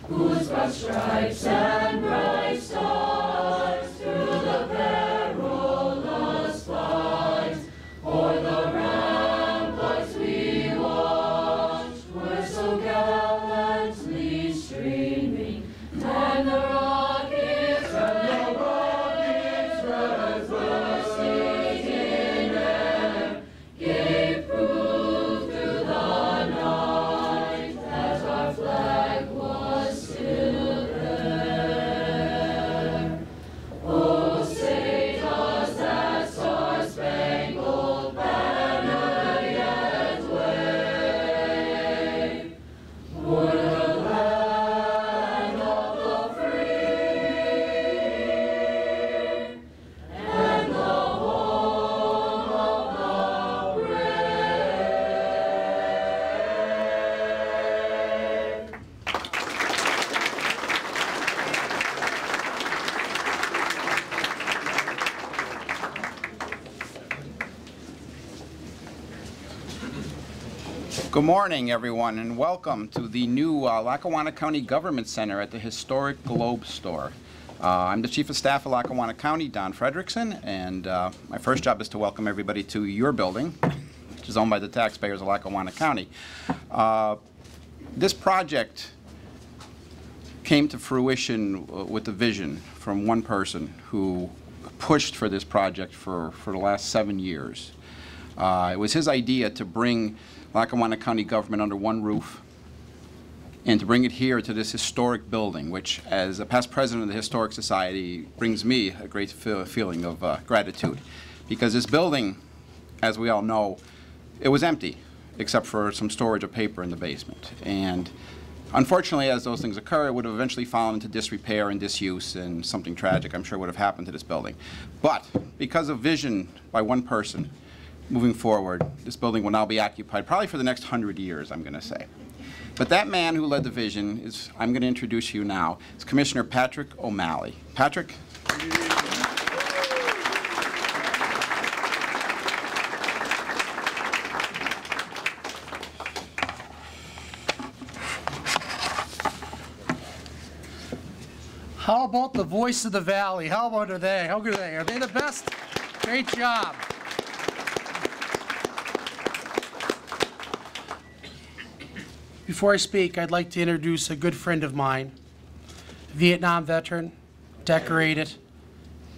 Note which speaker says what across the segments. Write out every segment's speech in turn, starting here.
Speaker 1: whose broad stripes and bright stars through the perilous fight o'er the ramparts we watched were so gallantly streaming, and the rockets bursting in air gave proof through the night that our flag was still there. Oh, say does that star-spangled banner yet wave o'er the land of the free and the home of the brave.
Speaker 2: Good morning, everyone, and welcome to the new Lackawanna County Government Center at the historic Globe Store. I'm the Chief of Staff of Lackawanna County, Don Frederickson, and my first job is to welcome everybody to your building, which is owned by the taxpayers of Lackawanna County. This project came to fruition with the vision from one person who pushed for this project for the last 7 years. It was his idea to bring Lackawanna County government under one roof and to bring it here to this historic building, which, as a past president of the Historic Society, brings me a great feeling of gratitude. Because this building, as we all know, it was empty, except for some storage of paper in the basement. And unfortunately, as those things occur, it would have eventually fallen into disrepair and disuse, and something tragic, I'm sure, would have happened to this building. But because of vision by one person, moving forward, this building will now be occupied probably for the next 100 years, I'm going to say. But that man who led the vision is, I'm going to introduce you now, is Commissioner Patrick O'Malley. Patrick?
Speaker 3: How about the voice of the valley? How about are they? How good are they? Are they the best? Great job. Before I speak, I'd like to introduce a good friend of mine, Vietnam veteran, decorated,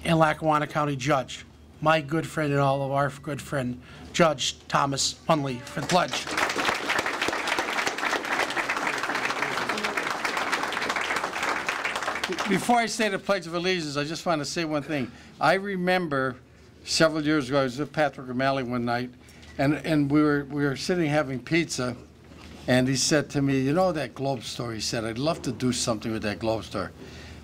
Speaker 3: and Lackawanna County judge. My good friend and all of our good friend, Judge Thomas Munley, for the pledge. Before I say the Pledge of Allegiance, I just want to say one thing. I remember several years ago, I was with Patrick O'Malley one night, and we were sitting having pizza, and he said to me, you know that Globe Store? He said, I'd love to do something with that Globe Store.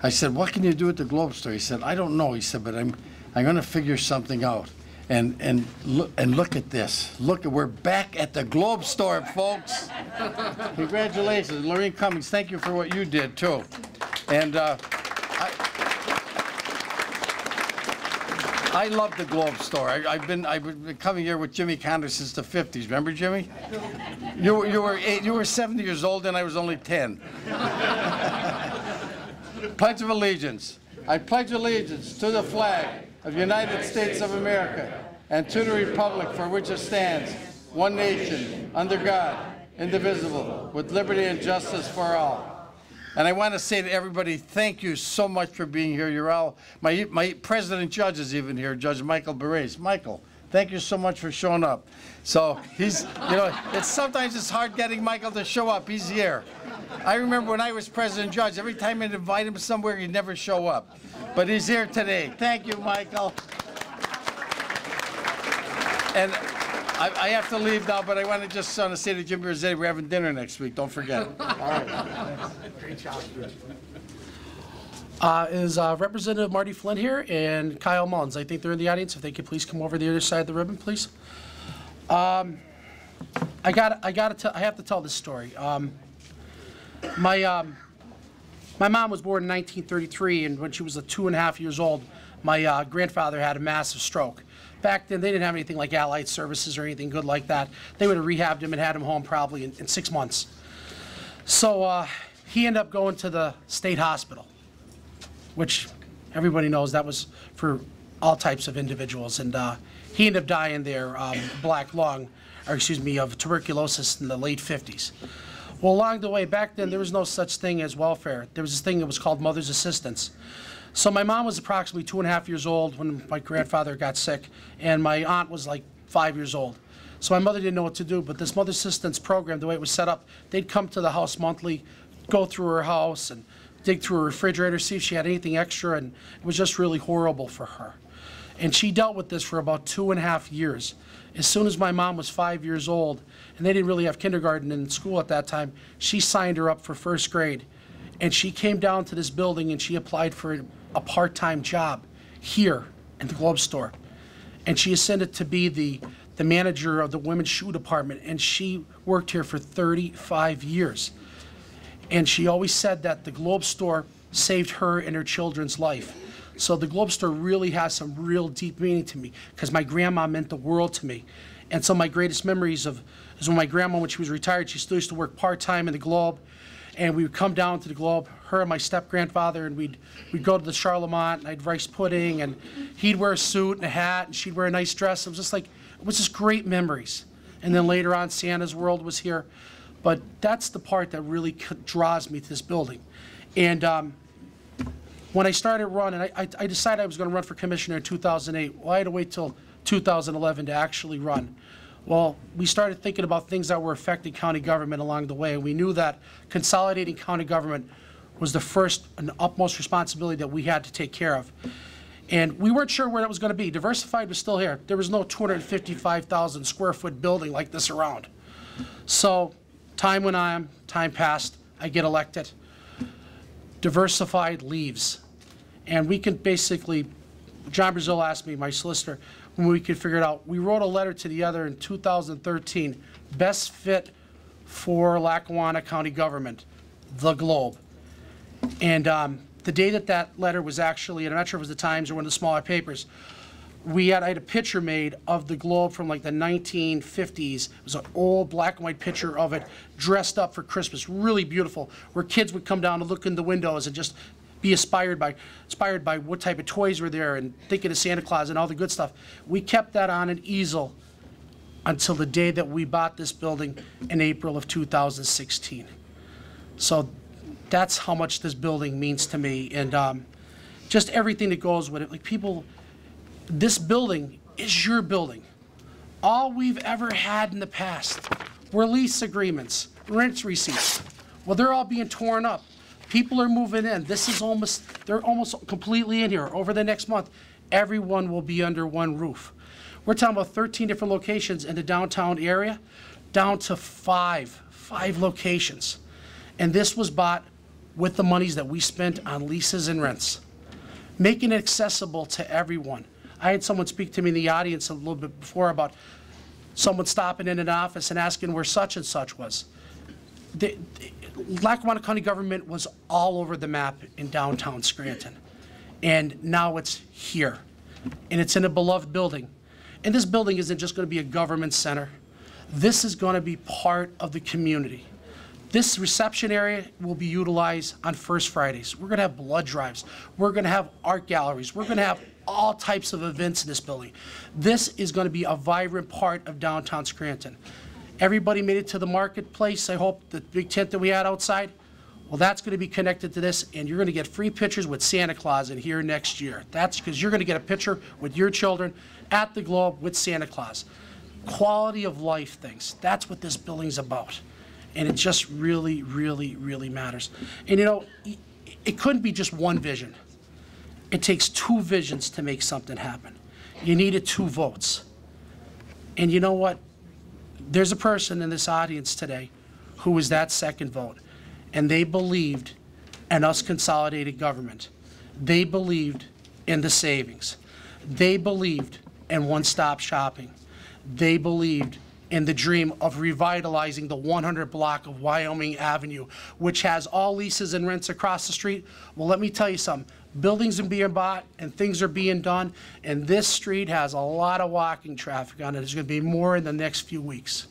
Speaker 3: I said, what can you do with the Globe Store? He said, I don't know. He said, but I'm going to figure something out. And look at this. Look, we're back at the Globe Store, folks. Congratulations, Lorraine Cummings. Thank you for what you did too. And I love the Globe Store. I've been coming here with Jimmy Conner since the 50s. Remember, Jimmy? You were 70 years old and I was only 10. Pledge of Allegiance. I pledge allegiance to the flag of the United States of America and to the republic for which it stands, one nation, under God, indivisible, with liberty and justice for all. And I want to say to everybody, thank you so much for being here. You're all, my president judge is even here, Judge Michael Beres. Michael, thank you so much for showing up. So he's, you know, sometimes it's hard getting Michael to show up. He's here. I remember when I was president judge, every time I'd invite him somewhere, he'd never show up. But he's here today. Thank you, Michael. And I have to leave now, but I want to just say to Jimmy Rossetti, we're having dinner next week. Don't forget. All right. Great job. Is Representative Marty Flynn here and Kyle Mullins? I think they're in the audience. If they could please come over to the other side of the ribbon, please. I have to tell this story. My mom was born in 1933, and when she was 2.5 years old, my grandfather had a massive stroke. Back then, they didn't have anything like Allied Services or anything good like that. They would have rehabbed him and had him home probably in 6 months. So
Speaker 4: he ended up going to the state hospital, which everybody knows that was for all types of individuals. And he ended up dying there, black lung, or excuse me, of tuberculosis in the late 50s. Well, along the way, back then, there was no such thing as welfare. There was this thing that was called mother's assistance. So my mom was approximately 2.5 years old when my grandfather got sick, and my aunt was like 5 years old. So my mother didn't know what to do, but this mother's assistance program, the way it was set up, they'd come to the house monthly, go through her house and dig through her refrigerator, see if she had anything extra, and it was just really horrible for her. And she dealt with this for about 2.5 years. As soon as my mom was 5 years old, and they didn't really have kindergarten in school at that time, she signed her up for first grade. And she came down to this building and she applied for a part-time job here in the Globe store. And she ascended to be the manager of the women's shoe department, and she worked here for 35 years. And she always said that the Globe store saved her and her children's life. So the Globe store really has some real deep meaning to me, because my grandma meant the world to me. And some of my greatest memories is when my grandma, when she was retired, she still used to work part-time in the Globe. And we would come down to the Globe, her and my step-grandfather, and we'd go to the Charlemont, and I'd rice pudding, and he'd wear a suit and a hat, and she'd wear a nice dress. It was just like, it was just great memories. And then later on, Santa's World was here. But that's the part that really draws me to this building. And when I started running, I decided I was going to run for commissioner in 2008. Well, I had to wait till 2011 to actually run. Well, we started thinking about things that were affecting county government along the way, and we knew that consolidating county government was the first and utmost responsibility that we had to take care of. And we weren't sure where that was going to be. Diversified was still here. There was no 255,000 square foot building like this around. So time went on, time passed, I get elected. Diversified leaves. And we can basically, John Brazil asked me, my solicitor, when we could figure it out. We wrote a letter to the other in 2013, best fit for Lackawanna County government, the Globe. And the day that letter was actually, and I'm not sure if it was the Times or one of the smaller papers, I had a picture made of the Globe from like the 1950s. It was an old black and white picture of it, dressed up for Christmas, really beautiful, where kids would come down and look in the windows and just be inspired by what type of toys were there and thinking of Santa Claus and all the good stuff. We kept that on an easel until the day that we bought this building in April of 2016. So that's how much this building means to me, and just everything that goes with it. Like people, this building is your building. All we've ever had in the past were lease agreements, rent receipts. Well, they're all being torn up. People are moving in. They're almost completely in here. Over the next month, everyone will be under one roof. We're talking about 13 different locations in the downtown area, down to five locations. And this was bought with the monies that we spent on leases and rents, making it accessible to everyone. I had someone speak to me in the audience a little bit before about someone stopping in an office and asking where such and such was. Lackawanna County government was all over the map in downtown Scranton. And now it's here. And it's in a beloved building. And this building isn't just going to be a government center. This is going to be part of the community. This reception area will be utilized on First Fridays. We're going to have blood drives. We're going to have art galleries. We're going to have all types of events in this building. This is going to be a vibrant part of downtown Scranton. Everybody made it to the marketplace. I hope the big tent that we had outside, well, that's going to be connected to this, and you're going to get free pictures with Santa Claus in here next year. That's because you're going to get a picture with your children at the Globe with Santa Claus. Quality of life things. That's what this building's about. And it just really, really, really matters. And you know, it couldn't be just one vision. It takes two visions to make something happen. You needed 2 votes. And you know what? There's a person in this audience today who was that second vote. And they believed in us consolidated government. They believed in the savings. They believed in one-stop shopping. They believed in the dream of revitalizing the 100 block of Wyoming Avenue, which has all leases and rents across the street. Well, let me tell you something. Buildings are being bought and things are being done, and this street has a lot of walking traffic on it. There's going to be more in the next few weeks.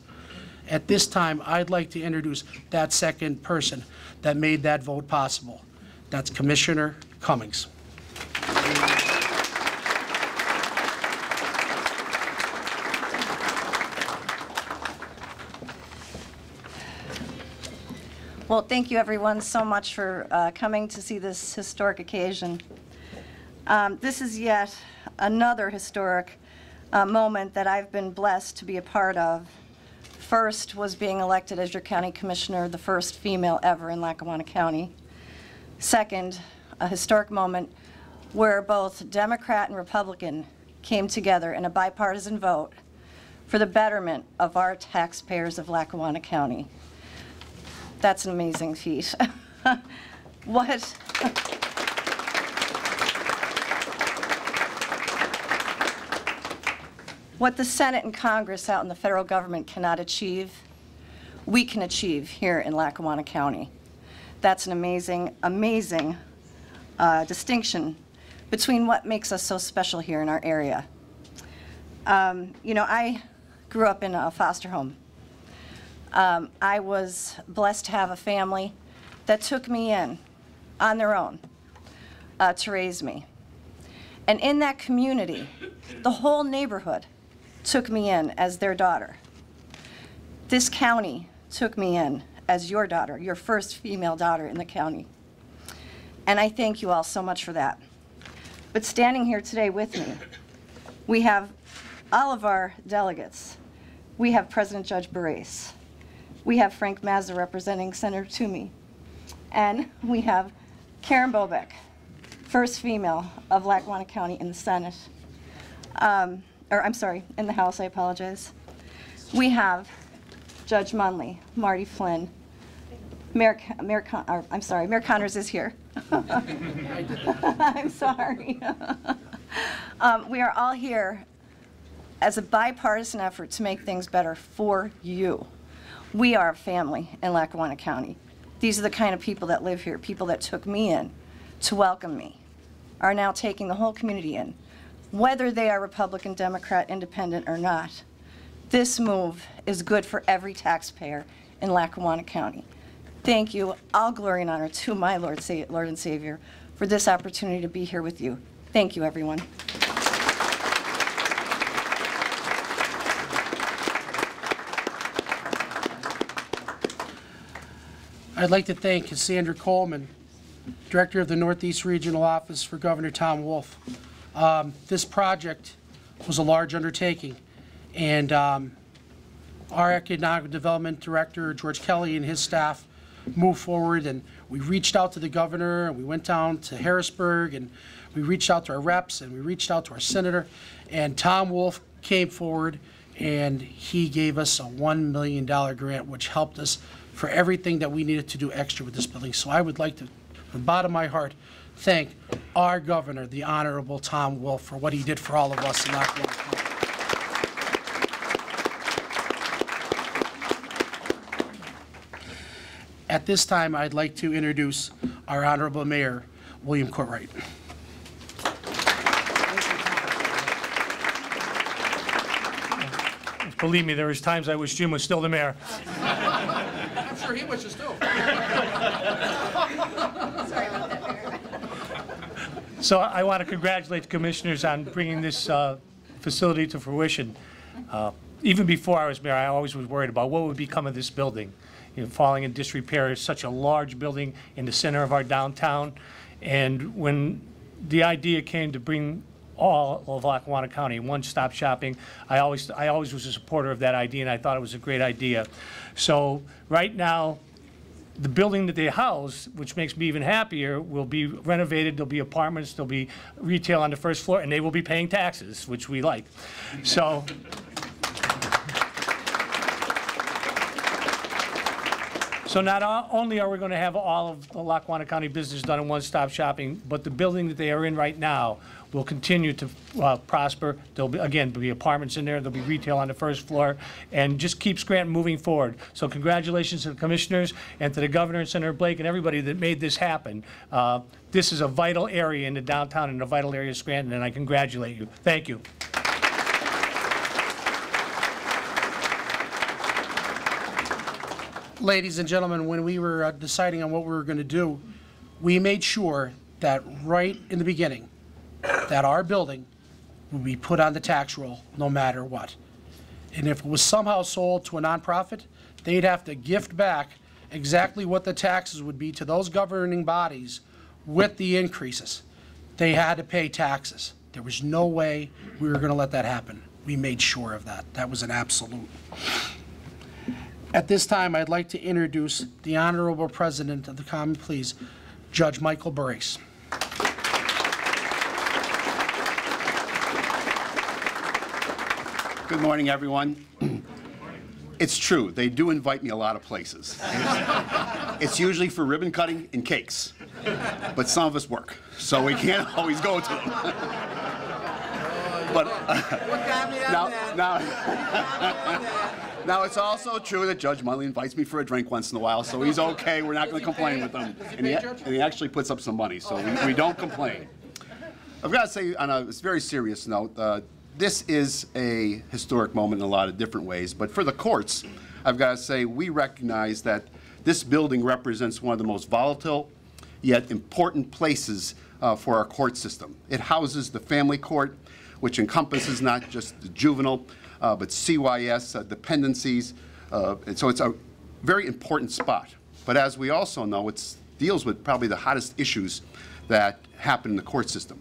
Speaker 4: At this time, I'd like to introduce that second person that made that vote possible. That's Commissioner Cummings.
Speaker 5: Well, thank you everyone so much for coming to see this historic occasion. This is yet another historic moment that I've been blessed to be a part of. First was being elected as your county commissioner, the first female ever in Lackawanna County. Second, a historic moment where both Democrat and Republican came together in a bipartisan vote for the betterment of our taxpayers of Lackawanna County. That's an amazing feat. What the Senate and Congress out in the federal government cannot achieve, we can achieve here in Lackawanna County. That's an amazing, amazing distinction between what makes us so special here in our area. You know, I grew up in a foster home. I was blessed to have a family that took me in on their own to raise me. And in that community, the whole neighborhood took me in as their daughter. This county took me in as your daughter, your first female daughter in the county. And I thank you all so much for that. But standing here today with me, we have all of our delegates. We have President Judge Barrace. We have Frank Mazza representing Senator Toomey. And we have Karen Bobeck, first female of Lackawanna County in the Senate. In the House, I apologize. We have Judge Munley, Marty Flynn. Mayor Connors is here. I'm sorry. We are all here as a bipartisan effort to make things better for you. We are a family in Lackawanna County. These are the kind of people that live here, people that took me in to welcome me, are now taking the whole community in, whether they are Republican, Democrat, Independent, or not. This move is good for every taxpayer in Lackawanna County. Thank you. All glory and honor to my Lord and Savior for this opportunity to be here with you. Thank you, everyone.
Speaker 4: I'd like to thank Cassandra Coleman, Director of the Northeast Regional Office for Governor Tom Wolf. This project was a large undertaking, and our Economic Development Director, George Kelly, and his staff moved forward, and we reached out to the governor, and we went down to Harrisburg, and we reached out to our reps, and we reached out to our senator, and Tom Wolf came forward, and he gave us a $1 million grant, which helped us for everything that we needed to do extra with this building. So I would like to, from the bottom of my heart, thank our governor, the Honorable Tom Wolf, for what he did for all of us in Lackawanna County. At this time, I'd like to introduce our Honorable Mayor, William Courtright.
Speaker 6: Believe me, there was times I wish Jim was still the mayor.
Speaker 4: I'm sure he wishes too.
Speaker 6: So I want to congratulate the commissioners on bringing this facility to fruition. Even before I was mayor, I always was worried about what would become of this building. You know, falling in disrepair. It's such a large building in the center of our downtown. And when the idea came to bring all of Lackawanna County one-stop shopping, I always was a supporter of that idea, and I thought it was a great idea. So right now, the building that they house, which makes me even happier, will be renovated. There'll be apartments, there'll be retail on the first floor, and they will be paying taxes, which we like. So. So not only are we going to have all of the Lackawanna County business done in one-stop shopping, but the building that they are in right now will continue to prosper. There'll be, again, apartments in there. There'll be retail on the first floor, and just keep Scranton moving forward. So congratulations to the commissioners and to the governor and Senator Blake and everybody that made this happen. This is a vital area in the downtown and a vital area of Scranton, and I congratulate you. Thank you.
Speaker 4: Ladies and gentlemen, when we were deciding on what we were going to do, we made sure that right in the beginning, that our building would be put on the tax roll no matter what. And if it was somehow sold to a nonprofit, they'd have to gift back exactly what the taxes would be to those governing bodies with the increases. They had to pay taxes. There was no way we were going to let that happen. We made sure of that. That was an absolute. At this time, I'd like to introduce the Honorable President of the Common Pleas, Judge Michael Brace.
Speaker 7: Good morning, everyone. It's true, they do invite me a lot of places. It's usually for ribbon cutting and cakes, but some of us work, so we can't always go to them. But now it's also true that Judge Munley invites me for a drink once in a while, so he's okay. We're not going to complain with him. And he actually puts up some money, so we don't complain. I've got to say, on a very serious note, this is a historic moment in a lot of different ways, but for the courts, I've got to say we recognize that this building represents one of the most volatile yet important places for our court system. It houses the family court, which encompasses not just the juvenile, but CYS, dependencies, and so it's a very important spot. But as we also know, it deals with probably the hottest issues that happen in the court system.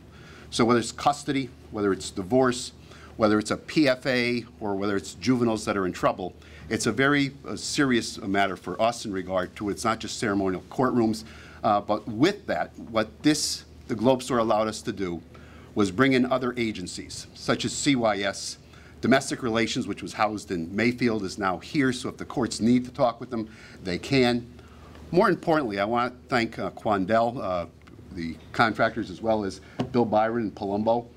Speaker 7: So whether it's custody, whether it's divorce, whether it's a PFA, or whether it's juveniles that are in trouble, it's a very serious matter for us in regard to it's not just ceremonial courtrooms, but with that, what the Globe Store allowed us to do was bring in other agencies, such as CYS, Domestic Relations, which was housed in Mayfield, is now here, so if the courts need to talk with them, they can. More importantly, I want to thank Quandel, the contractors, as well as Bill Byron and Palumbo,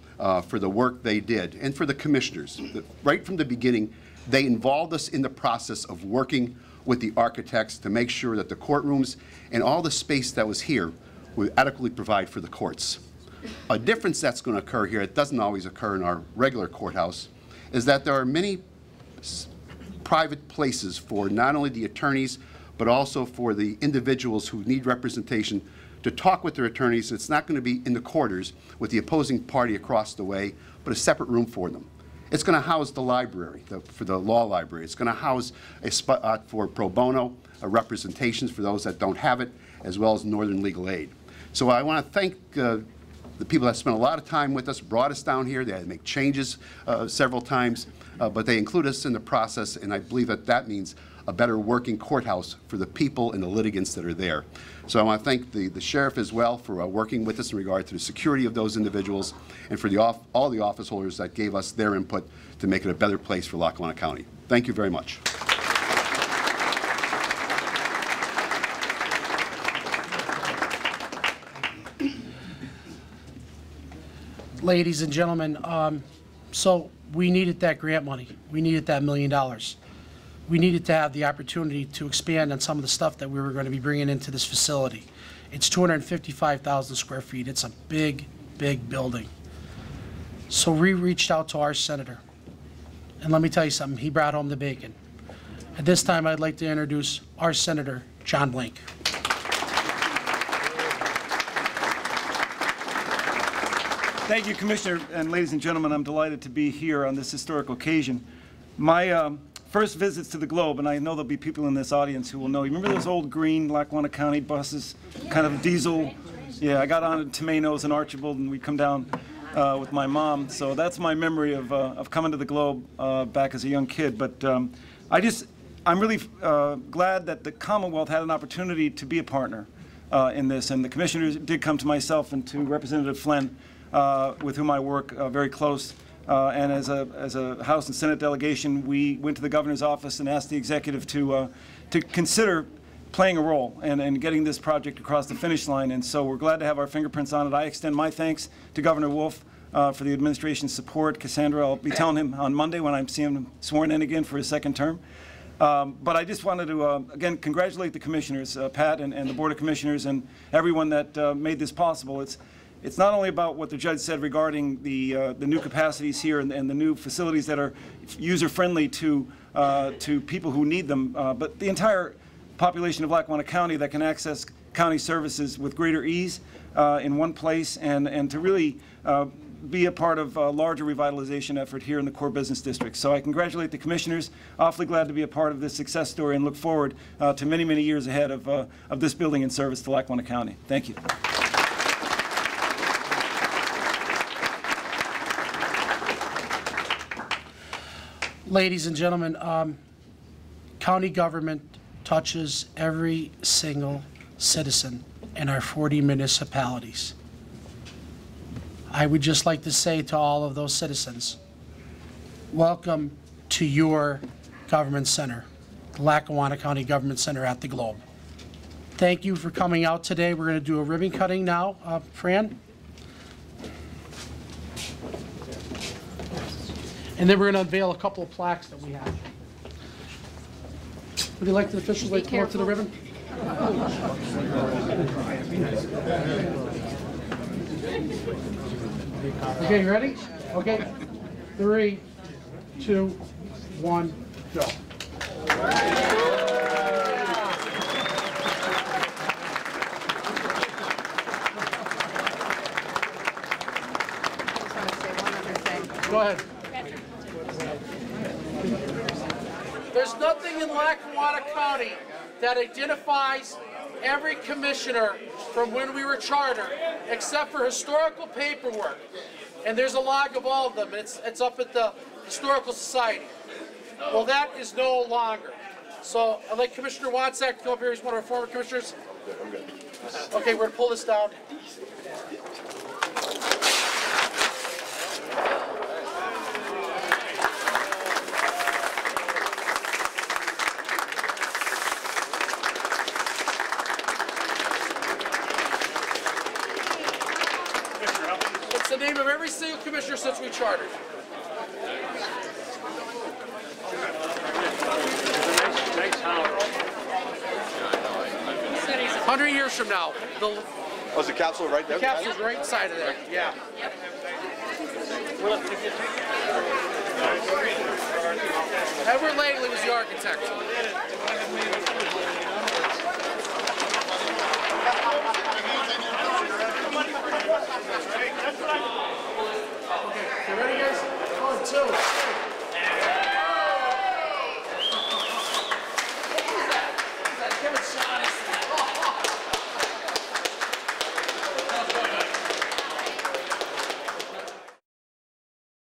Speaker 7: for the work they did, and for the commissioners. Right from the beginning, they involved us in the process of working with the architects to make sure that the courtrooms and all the space that was here would adequately provide for the courts. A difference that's going to occur here, it doesn't always occur in our regular courthouse, is that there are many private places for not only the attorneys, but also for the individuals who need representation to talk with their attorneys. It's not going to be in the quarters with the opposing party across the way, but a separate room for them. It's going to house the library, for the law library. It's going to house a spot for pro bono, representations for those that don't have it, as well as Northern Legal Aid. So I want to thank the people that spent a lot of time with us, brought us down here. They had to make changes several times, but they include us in the process, and I believe that that means a better working courthouse for the people and the litigants that are there. So I want to thank the sheriff as well for working with us in regard to the security of those individuals, and for all the office holders that gave us their input to make it a better place for Lackawanna County. Thank you very much.
Speaker 4: Ladies and gentlemen, so we needed that grant money. We needed that $1 million. We needed to have the opportunity to expand on some of the stuff that we were going to be bringing into this facility. It's 255,000 square feet. It's a big, big building. So we reached out to our senator. And let me tell you something, he brought home the bacon. At this time, I'd like to introduce our Senator, John Blank.
Speaker 8: Thank you, Commissioner, and ladies and gentlemen, I'm delighted to be here on this historic occasion. My first visits to the Globe, and I know there'll be people in this audience who will know. You remember those old green Lackawanna County buses, kind of diesel? Yeah, I got on at Tomatoes and Archibald, and we'd come down with my mom. So that's my memory of coming to the Globe back as a young kid. But I'm really glad that the Commonwealth had an opportunity to be a partner in this, and the commissioners did come to myself and to Representative Flynn, with whom I work very close. And as a House and Senate delegation, we went to the governor's office and asked the executive to consider playing a role and getting this project across the finish line. And so we're glad to have our fingerprints on it. I extend my thanks to Governor Wolf for the administration's support. Cassandra, I'll be telling him on Monday when I'm seeing him sworn in again for his second term. But I just wanted to, again, congratulate the commissioners, Pat and the Board of Commissioners and everyone that made this possible. It's not only about what the judge said regarding the new capacities here and the new facilities that are user-friendly to people who need them, but the entire population of Lackawanna County that can access county services with greater ease in one place, and to really be a part of a larger revitalization effort here in the core business district. So I congratulate the commissioners. Awfully glad to be a part of this success story and look forward to many, many years ahead of this building in service to Lackawanna County. Thank you.
Speaker 4: Ladies and gentlemen, county government touches every single citizen in our 40 municipalities. I would just like to say to all of those citizens, welcome to your government center, the Lackawanna County Government Center at the Globe. Thank you for coming out today. We're going to do a ribbon cutting now. Fran? And then we're going to unveil a couple of plaques that we have. Would you like the officials to come up to the ribbon? Okay, you ready? Okay. 3, 2, 1, go. Go ahead. There's nothing in Lackawanna County that identifies every commissioner from when we were chartered, except for historical paperwork. And there's a log of all of them. It's up at the Historical Society. Well, that is no longer. So I'd like Commissioner Watsack to come up here. He's one of our former commissioners. Okay, we're going to pull this down. It's the name of every single commissioner since we chartered. 100 years from now.
Speaker 7: Oh, is the capsule right there?
Speaker 4: The capsule's right inside of there, yeah. Edward Langley was the architect.